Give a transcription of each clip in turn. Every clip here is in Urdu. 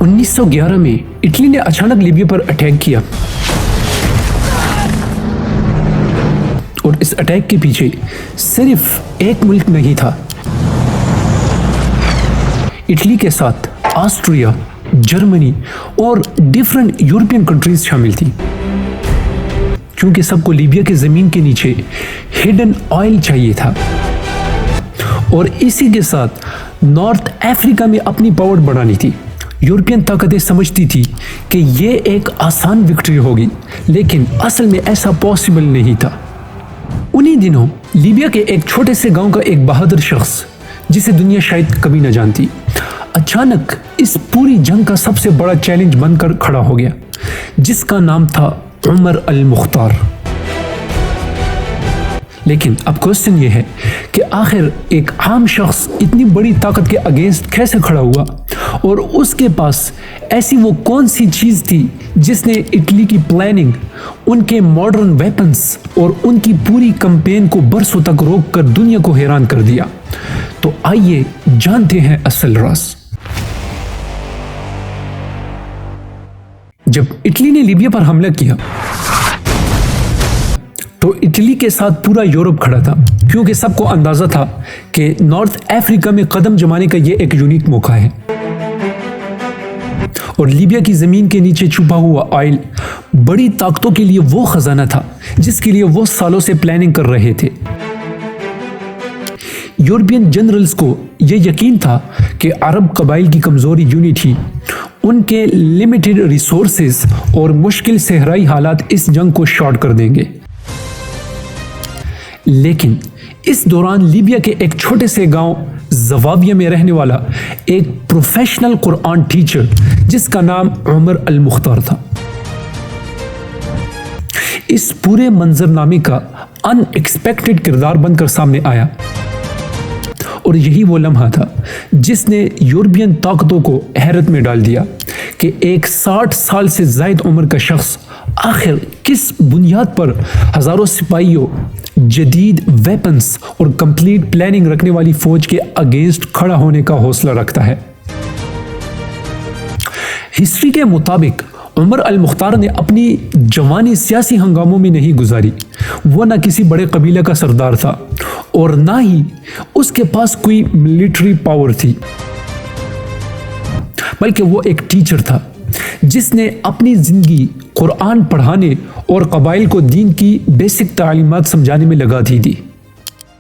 1911 میں اٹلی نے اچانک لیبیا پر اٹیک کیا اور اس اٹیک کے پیچھے صرف ایک ملک نہیں تھا. اٹلی کے ساتھ آسٹریا، جرمنی اور ڈیفرنٹ یورپین کنٹریز شامل تھی، کیونکہ سب کو لیبیا کے زمین کے نیچے ہڈن آئل چاہیے تھا. اور اسی کے ساتھ نارتھ افریقہ میں اپنی پاور بڑھانی تھی. یورپین طاقتیں سمجھتی تھی کہ یہ ایک آسان وکٹری ہوگی، لیکن اصل میں ایسا پاسبل نہیں تھا. انہی دنوں لیبیا کے ایک چھوٹے سے گاؤں کا ایک بہادر شخص، جسے دنیا شاید کبھی نہ جانتی، اچانک اس پوری جنگ کا سب سے بڑا چیلنج بن کر کھڑا ہو گیا، جس کا نام تھا عمر المختار. لیکن اب کوسچن یہ ہے کہ آخر ایک عام شخص اتنی بڑی طاقت کے اگینسٹ کیسے کھڑا ہوا، اور اس کے پاس ایسی وہ کون سی چیز تھی جس نے اٹلی کی پلاننگ، ان کے ماڈرن ویپنز اور ان کی پوری کمپین کو برسوں تک روک کر دنیا کو حیران کر دیا. تو آئیے جانتے ہیں اصل راز. جب اٹلی نے لیبیا پر حملہ کیا تو اٹلی کے ساتھ پورا یورپ کھڑا تھا، کیونکہ سب کو اندازہ تھا کہ نارتھ افریقہ میں قدم جمانے کا یہ ایک یونیک موقع ہے، اور لیبیا کی زمین کے نیچے چھپا ہوا آئل بڑی طاقتوں کے لیے وہ خزانہ تھا جس کے لیے وہ سالوں سے پلاننگ کر رہے تھے. یورپین جنرلز کو یہ یقین تھا کہ عرب قبائل کی کمزوری یونٹی، ان کے لمیٹڈ ریسورسز اور مشکل صحرائی حالات اس جنگ کو شارٹ کر دیں گے. لیکن اس دوران لیبیا کے ایک چھوٹے سے گاؤں زواویہ میں رہنے والا ایک پروفیشنل قرآن ٹیچر، جس کا نام عمر المختار تھا، اس پورے منظرنامے کا ان ایکسپیکٹڈ کردار بن کر سامنے آیا. اور یہی وہ لمحہ تھا جس نے یورپین طاقتوں کو حیرت میں ڈال دیا کہ ایک 60 سال سے زائد عمر کا شخص آخر کس بنیاد پر ہزاروں سپاہیوں، جدید ویپنز اور کمپلیٹ پلاننگ رکھنے والی فوج کے اگینسٹ کھڑا ہونے کا حوصلہ رکھتا ہے. ہسٹری کے مطابق عمر المختار نے اپنی جوانی سیاسی ہنگاموں میں نہیں گزاری. وہ نہ کسی بڑے قبیلے کا سردار تھا اور نہ ہی اس کے پاس کوئی ملٹری پاور تھی، بلکہ وہ ایک ٹیچر تھا جس نے اپنی زندگی قرآن پڑھانے اور قبائل کو دین کی بیسک تعلیمات سمجھانے میں لگا دی.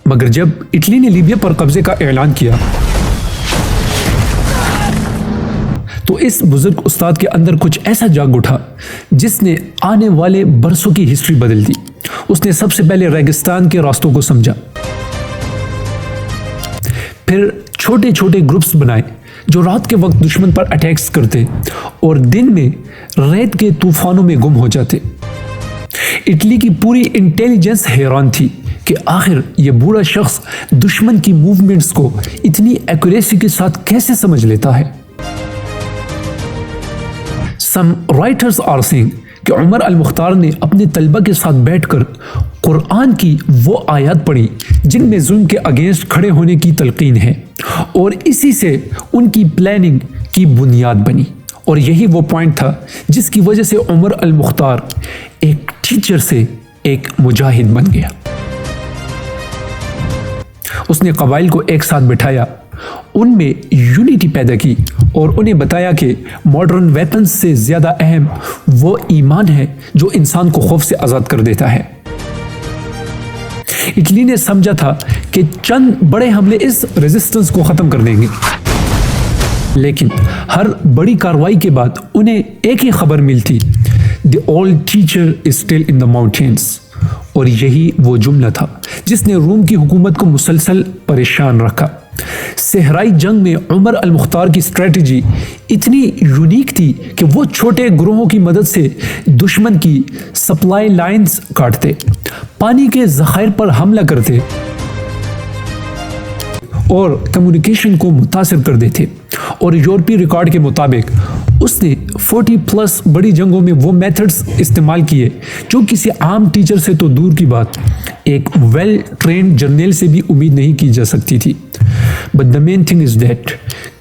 مگر جب اٹلی نے لیبیا پر قبضے کا اعلان کیا تو اس بزرگ استاد کے اندر کچھ ایسا جاگ اٹھا جس نے آنے والے برسوں کی ہسٹری بدل دی. اس نے سب سے پہلے ریگستان کے راستوں کو سمجھا، پھر چھوٹے چھوٹے گروپس بنائے جو رات کے وقت دشمن پر اٹیکس کرتے اور دن میں ریت کے طوفانوں میں گم ہو جاتے. اٹلی کی پوری انٹیلیجنس حیران تھی کہ آخر یہ بوڑھا شخص دشمن کی موومنٹس کو اتنی ایکوریسی کے ساتھ کیسے سمجھ لیتا ہے. Some writers are saying کہ عمر المختار نے اپنے طلبہ کے ساتھ بیٹھ کر قرآن کی وہ آیات پڑھی جن میں ظلم کے اگینسٹ کھڑے ہونے کی تلقین ہے، اور اسی سے ان کی پلاننگ کی بنیاد بنی. اور یہی وہ پوائنٹ تھا جس کی وجہ سے عمر المختار ایک ٹیچر سے ایک مجاہد بن گیا. اس نے قبائل کو ایک ساتھ بٹھایا، ان میں یونٹی پیدا کی اور انہیں بتایا کہ ماڈرن ویپنز سے زیادہ اہم وہ ایمان ہے جو انسان کو خوف سے آزاد کر دیتا ہے. اٹلی نے سمجھا تھا کہ چند بڑے حملے اس ریزسٹنس کو ختم کر دیں گے، لیکن ہر بڑی کارروائی کے بعد انہیں ایک ہی خبر ملتی: The old teacher is still in the mountains. اور یہی وہ جملہ تھا جس نے روم کی حکومت کو مسلسل پریشان رکھا. صحرائی جنگ میں عمر المختار کی اسٹریٹجی اتنی یونیک تھی کہ وہ چھوٹے گروہوں کی مدد سے دشمن کی سپلائی لائنز کاٹتے، پانی کے ذخائر پر حملہ کرتے اور کمیونیکیشن کو متاثر کر دیتے. اور یورپی ریکارڈ کے مطابق اس نے 40+ بڑی جنگوں میں وہ میتھڈز استعمال کیے جو کسی عام ٹیچر سے تو دور کی بات ایک ویل ٹرینڈ جرنیل سے بھی امید نہیں کی جا سکتی تھی. But the main thing is that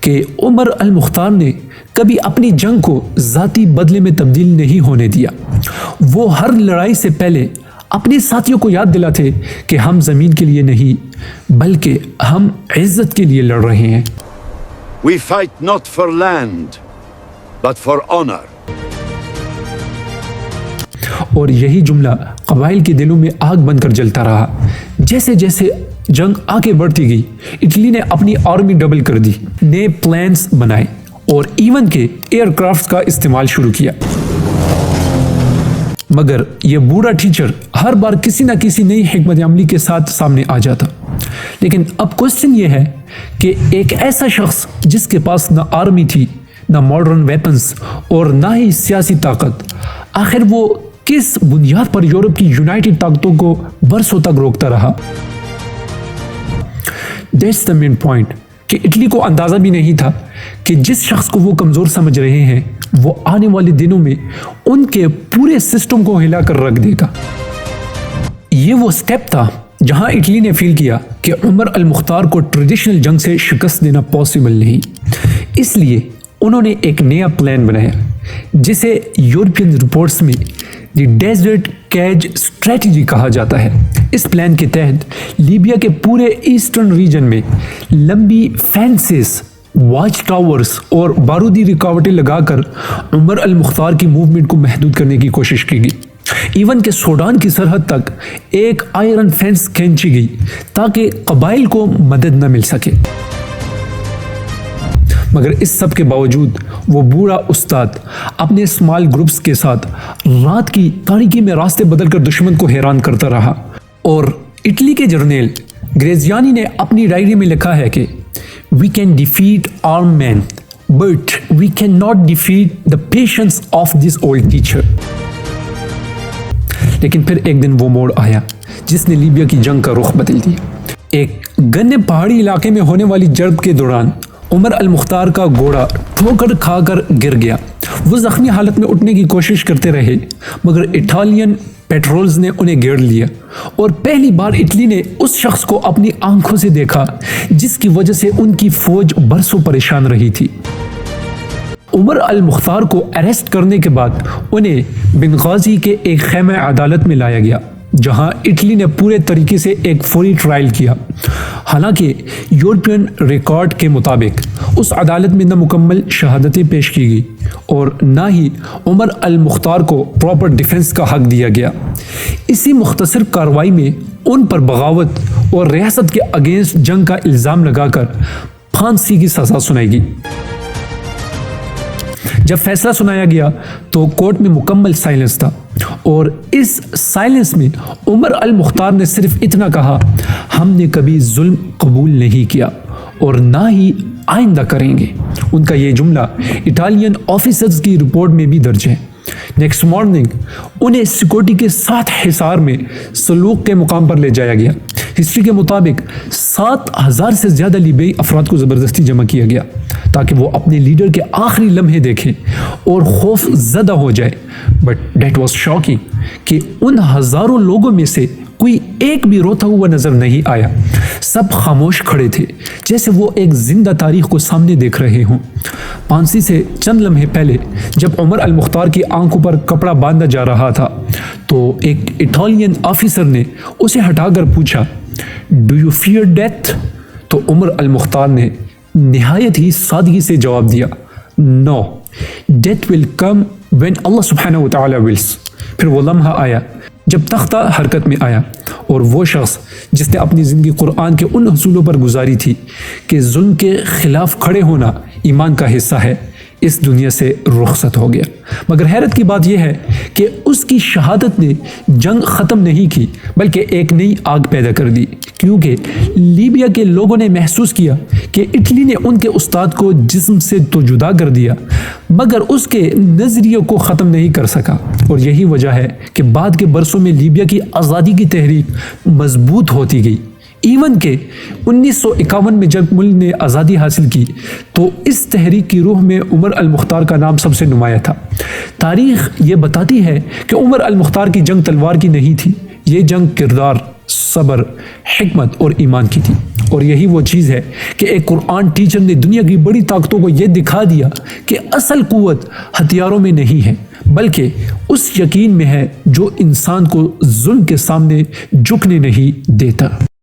کہ عمر المختار نے کبھی اپنی جنگ کو ذاتی بدلے میں تبدیل نہیں ہونے دیا۔ وہ ہر لڑائی سے پہلے اپنے ساتھیوں کو یاد دلاتے کہ ہم زمین کے لیے نہیں بلکہ ہم عزت کے لیے لڑ رہے ہیں۔ We fight not for land, but for honor. اور یہی جملہ قبائل کے دلوں میں آگ بن کر جلتا رہا۔ جیسے جیسے جنگ آگے بڑھتی گئی، اٹلی نے اپنی آرمی ڈبل کر دی، نئے پلانز بنائے اور ایون کے ایئر کرافٹس کا استعمال شروع کیا۔ مگر یہ بوڑھا ٹیچر ہر بار کسی نہ کسی نئی حکمت عملی کے ساتھ سامنے آ جاتا۔ لیکن اب کوسچن یہ ہے کہ ایک ایسا شخص جس کے پاس نہ آرمی تھی، نہ ماڈرن ویپنز اور نہ ہی سیاسی طاقت، آخر وہ کس بنیاد پر یورپ کی یونائٹڈ طاقتوں کو برسوں تک روکتا رہا؟ دیٹس دا مین پوائنٹ، کہ اٹلی کو اندازہ بھی نہیں تھا کہ جس شخص کو وہ کمزور سمجھ رہے ہیں وہ آنے والے دنوں میں ان کے پورے سسٹم کو ہلا کر رکھ دے گا۔ یہ وہ سٹیپ تھا جہاں اٹلی نے فیل کیا کہ عمر المختار کو ٹریڈیشنل جنگ سے شکست دینا پاسبل نہیں۔ اس لیے انہوں نے ایک نیا پلان بنایا جسے یورپین رپورٹس میں دی ڈیزرٹ کیج اسٹریٹجی کہا جاتا ہے۔ اس پلان کے تحت لیبیا کے پورے ایسٹرن ریجن میں لمبی فینسز، واچ ٹاورز اور بارودی رکاوٹیں لگا کر عمر المختار کی موومنٹ کو محدود کرنے کی کوشش کی گئی۔ ایون کہ سوڈان کی سرحد تک ایک آئرن فینس کھینچی گئی تاکہ قبائل کو مدد نہ مل سکے۔ مگر اس سب کے باوجود وہ بوڑھا استاد اپنے اسمال گروپس کے ساتھ رات کی تاریکی میں راستے بدل کر دشمن کو حیران کرتا رہا۔ اور اٹلی کے جرنیل گریزیانی نے اپنی ڈائری میں لکھا ہے کہ We can defeat armed men, but we cannot defeat the patience of this old teacher. لیکن پھر ایک دن وہ موڑ آیا جس نے لیبیا کی جنگ کا رخ بدل دیا۔ ایک گنے پہاڑی علاقے میں ہونے والی جنگ کے دوران عمر المختار کا گھوڑا ٹھوکر کھا کر گر گیا۔ وہ زخمی حالت میں اٹھنے کی کوشش کرتے رہے مگر اٹالین پیٹرولز نے انہیں گھیر لیا، اور پہلی بار اٹلی نے اس شخص کو اپنی آنکھوں سے دیکھا جس کی وجہ سے ان کی فوج برسوں پریشان رہی تھی۔ عمر المختار کو اریسٹ کرنے کے بعد انہیں بنغازی کے ایک خیمہ عدالت میں لایا گیا جہاں اٹلی نے پورے طریقے سے ایک فوری ٹرائل کیا۔ حالانکہ یورپین ریکارڈ کے مطابق اس عدالت میں نہ مکمل شہادتیں پیش کی گئی اور نہ ہی عمر المختار کو پراپر ڈیفنس کا حق دیا گیا۔ اسی مختصر کارروائی میں ان پر بغاوت اور ریاست کے اگینسٹ جنگ کا الزام لگا کر پھانسی کی سزا سنائی گئی۔ جب فیصلہ سنایا گیا تو کورٹ میں مکمل سائلنس تھا، اور اس سائلنس میں عمر المختار نے صرف اتنا کہا، ہم نے کبھی ظلم قبول نہیں کیا اور نہ ہی آئندہ کریں گے۔ ان کا یہ جملہ اٹالین آفیسرز کی رپورٹ میں بھی درج ہے۔ نیکسٹ مارننگ انہیں سیکورٹی کے ساتھ حصار میں سلوک کے مقام پر لے جایا گیا۔ ہسٹری کے مطابق 7,000 سے زیادہ لیبیائی افراد کو زبردستی جمع کیا گیا تاکہ وہ اپنے لیڈر کے آخری لمحے دیکھیں اور خوف زدہ ہو جائے۔ بٹ دیٹ واز شاکنگ کہ ان ہزاروں لوگوں میں سے کوئی ایک بھی روتا ہوا نظر نہیں آیا۔ سب خاموش کھڑے تھے جیسے وہ ایک زندہ تاریخ کو سامنے دیکھ رہے ہوں۔ پھانسی سے چند لمحے پہلے جب عمر المختار کی آنکھوں پر کپڑا باندھا جا رہا تھا تو ایک اٹالین آفیسر نے اسے ہٹا کر پوچھا، ڈو یو فیئر ڈیتھ؟ تو عمر المختار نے نہایت ہی سادگی سے جواب دیا، نو، ڈیتھ ول کم وین اللہ سبحانہ وتعالی ولس۔ پھر وہ لمحہ آیا جب تختہ حرکت میں آیا اور وہ شخص جس نے اپنی زندگی قرآن کے ان اصولوں پر گزاری تھی کہ ظلم کے خلاف کھڑے ہونا ایمان کا حصہ ہے، اس دنیا سے رخصت ہو گیا۔ مگر حیرت کی بات یہ ہے کہ اس کی شہادت نے جنگ ختم نہیں کی بلکہ ایک نئی آگ پیدا کر دی، کیونکہ لیبیا کے لوگوں نے محسوس کیا کہ اٹلی نے ان کے استاد کو جسم سے تو جدا کر دیا مگر اس کے نظریوں کو ختم نہیں کر سکا، اور یہی وجہ ہے کہ بعد کے برسوں میں لیبیا کی آزادی کی تحریک مضبوط ہوتی گئی۔ ایون کہ 1951 میں جب ملک نے آزادی حاصل کی تو اس تحریک کی روح میں عمر المختار کا نام سب سے نمایاں تھا۔ تاریخ یہ بتاتی ہے کہ عمر المختار کی جنگ تلوار کی نہیں تھی، یہ جنگ کردار، صبر، حکمت اور ایمان کی تھی، اور یہی وہ چیز ہے کہ ایک قرآن ٹیچر نے دنیا کی بڑی طاقتوں کو یہ دکھا دیا کہ اصل قوت ہتھیاروں میں نہیں ہے بلکہ اس یقین میں ہے جو انسان کو ظلم کے سامنے جھکنے نہیں دیتا۔